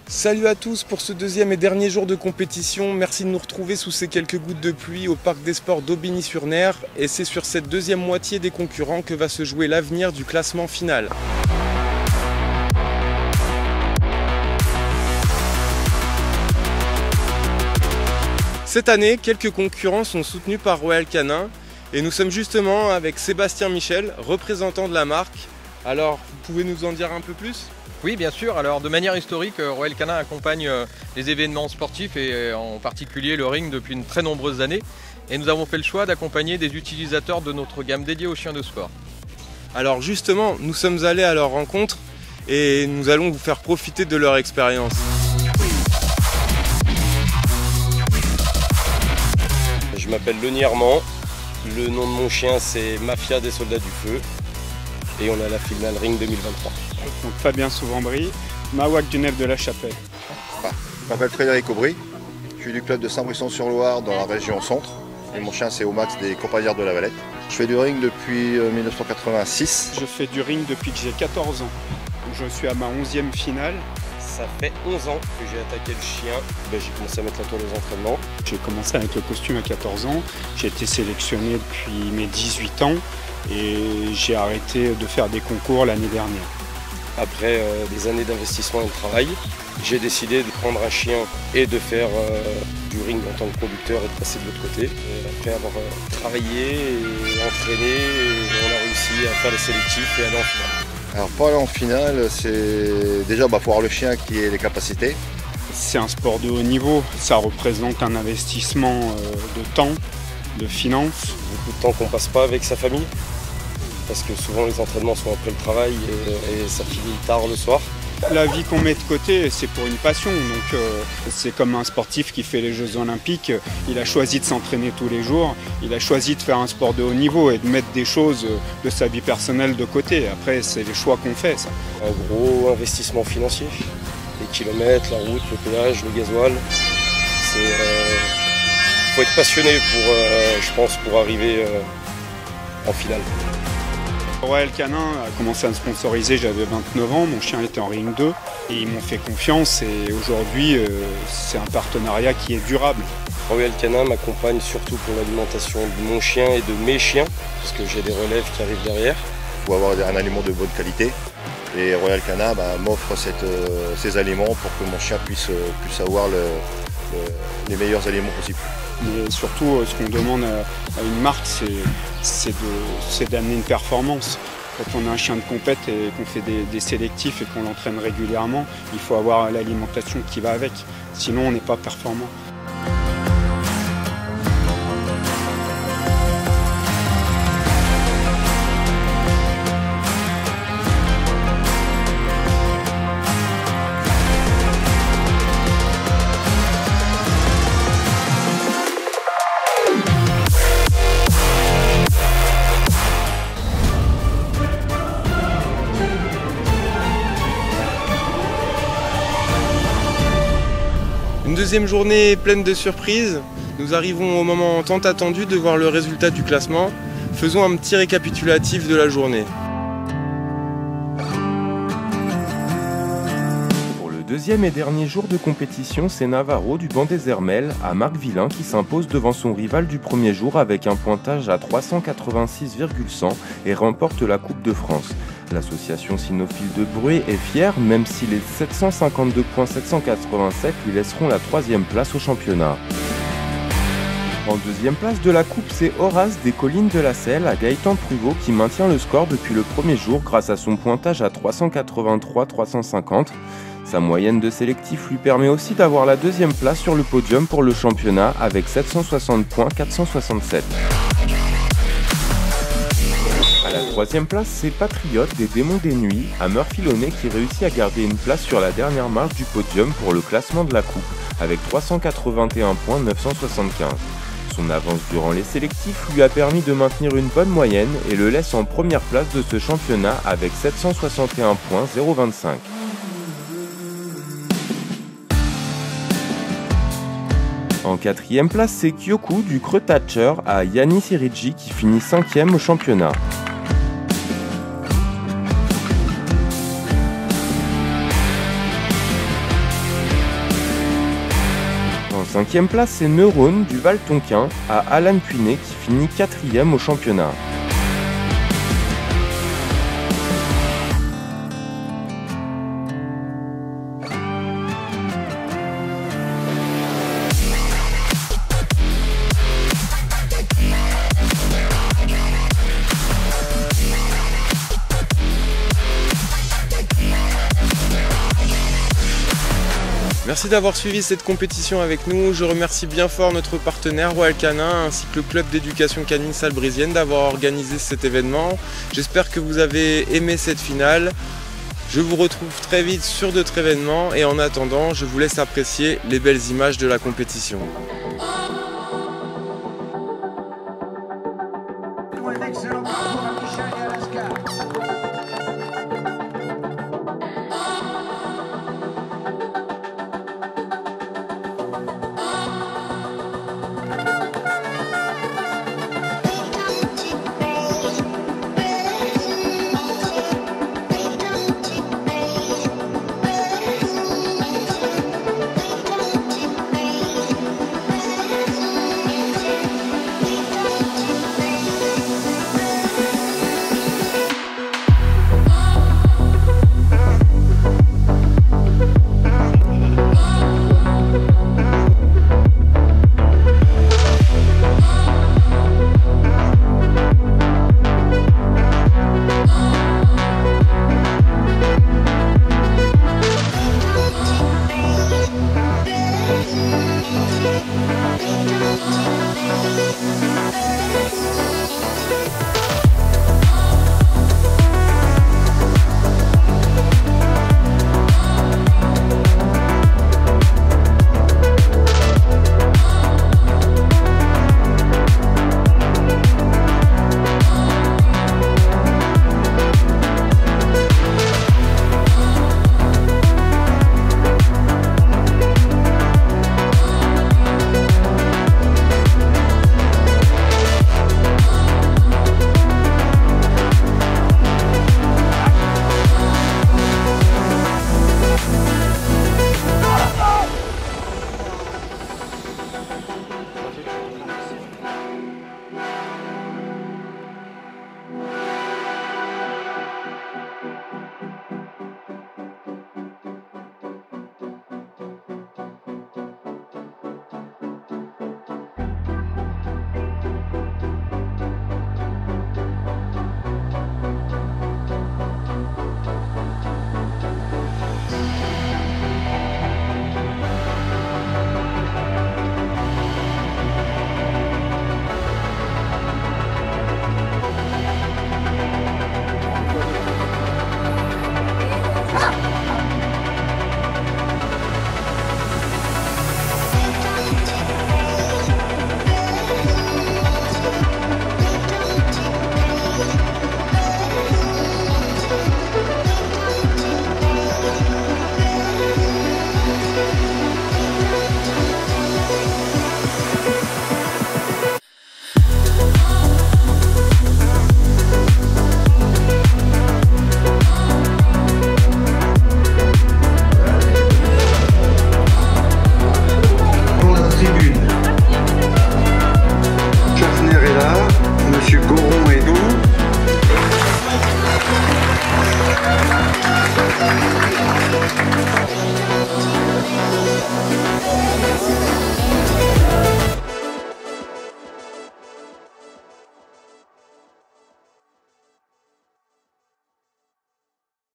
Salut à tous pour ce deuxième et dernier jour de compétition. Merci de nous retrouver sous ces quelques gouttes de pluie au Parc des Sports d'Aubigny-sur-Ner. Et c'est sur cette deuxième moitié des concurrents que va se jouer l'avenir du classement final. Cette année, quelques concurrents sont soutenus par Royal Canin. Et nous sommes justement avec Sébastien Michel, représentant de la marque. Alors, vous pouvez nous en dire un peu plus ? Oui, bien sûr. Alors, de manière historique, Royal Canin accompagne les événements sportifs et en particulier le ring depuis de très nombreuses années. Et nous avons fait le choix d'accompagner des utilisateurs de notre gamme dédiée aux chiens de sport. Alors justement, nous sommes allés à leur rencontre et nous allons vous faire profiter de leur expérience. Je m'appelle Lenny Armand. Le nom de mon chien, c'est Mafia des Soldats du Feu. Et on est à la finale Ring 2023. Donc Fabien Souvambry, Mawak du Nef de la Chapelle. Je m'appelle Frédéric Aubry, je suis du club de Saint-Brisson-sur-Loire dans la région centre. Et mon chien c'est Omax des Compagnières de la Valette. Je fais du ring depuis 1986. Je fais du ring depuis que j'ai 14 ans. Je suis à ma 11e finale. Ça fait 11 ans que j'ai attaqué le chien. J'ai commencé à mettre la tour des entraînements. J'ai commencé avec le costume à 14 ans. J'ai été sélectionné depuis mes 18 ans et j'ai arrêté de faire des concours l'année dernière. Après des années d'investissement et de travail, j'ai décidé de prendre un chien et de faire du ring en tant que conducteur et de passer de l'autre côté. Et après avoir travaillé et entraîné, on a réussi à faire les sélectifs et aller en finale. Alors pour aller en finale, c'est déjà faut avoir le chien qui ait les capacités. C'est un sport de haut niveau, ça représente un investissement de temps, de finances. Beaucoup de temps qu'on passe pas avec sa famille. Parce que souvent les entraînements sont après le travail et ça finit tard le soir. La vie qu'on met de côté, c'est pour une passion. Donc c'est comme un sportif qui fait les Jeux Olympiques. Il a choisi de s'entraîner tous les jours. Il a choisi de faire un sport de haut niveau et de mettre des choses de sa vie personnelle de côté. Après, c'est les choix qu'on fait, ça. Un gros investissement financier. Les kilomètres, la route, le péage, le gasoil. Il faut être passionné je pense, pour arriver en finale. Royal Canin a commencé à me sponsoriser, j'avais 29 ans, mon chien était en ring 2 et ils m'ont fait confiance et aujourd'hui c'est un partenariat qui est durable. Royal Canin m'accompagne surtout pour l'alimentation de mon chien et de mes chiens parce que j'ai des relèves qui arrivent derrière. Il faut avoir un aliment de bonne qualité et Royal Canin m'offre ces aliments pour que mon chien puisse avoir les meilleurs aliments possibles. Mais surtout, ce qu'on demande à une marque, c'est d'amener une performance. Quand on a un chien de compète et qu'on fait des sélectifs et qu'on l'entraîne régulièrement, il faut avoir l'alimentation qui va avec. Sinon, on n'est pas performant. Une deuxième journée pleine de surprises. Nous arrivons au moment tant attendu de voir le résultat du classement. Faisons un petit récapitulatif de la journée. Pour le deuxième et dernier jour de compétition, c'est Navarro du banc des Hermels à Marc-Villain qui s'impose devant son rival du premier jour avec un pointage à 386,100 et remporte la Coupe de France. L'association cynophile de Bruay est fière, même si les 752,787 lui laisseront la troisième place au championnat. En deuxième place de la coupe, c'est Horace des Collines de la Selle à Gaëtan Pruvot qui maintient le score depuis le premier jour grâce à son pointage à 383,350. Sa moyenne de sélectif lui permet aussi d'avoir la deuxième place sur le podium pour le championnat avec 760,467. À la troisième place, c'est Patriote des Démons des Nuits à Murphy-Launay qui réussit à garder une place sur la dernière marche du podium pour le classement de la coupe avec 381,975. Son avance durant les sélectifs lui a permis de maintenir une bonne moyenne et le laisse en première place de ce championnat avec 761,025. En quatrième place, c'est Kyoku du Creux Thatcher à Yannis Irigi qui finit 5e au championnat. 5e place, c'est Neurone du Val-Tonquin à Alan Puinet qui finit 4e au championnat. Merci d'avoir suivi cette compétition avec nous. Je remercie bien fort notre partenaire Royal Canin ainsi que le club d'éducation canine Salbrisienne d'avoir organisé cet événement. J'espère que vous avez aimé cette finale. Je vous retrouve très vite sur d'autres événements et en attendant, je vous laisse apprécier les belles images de la compétition.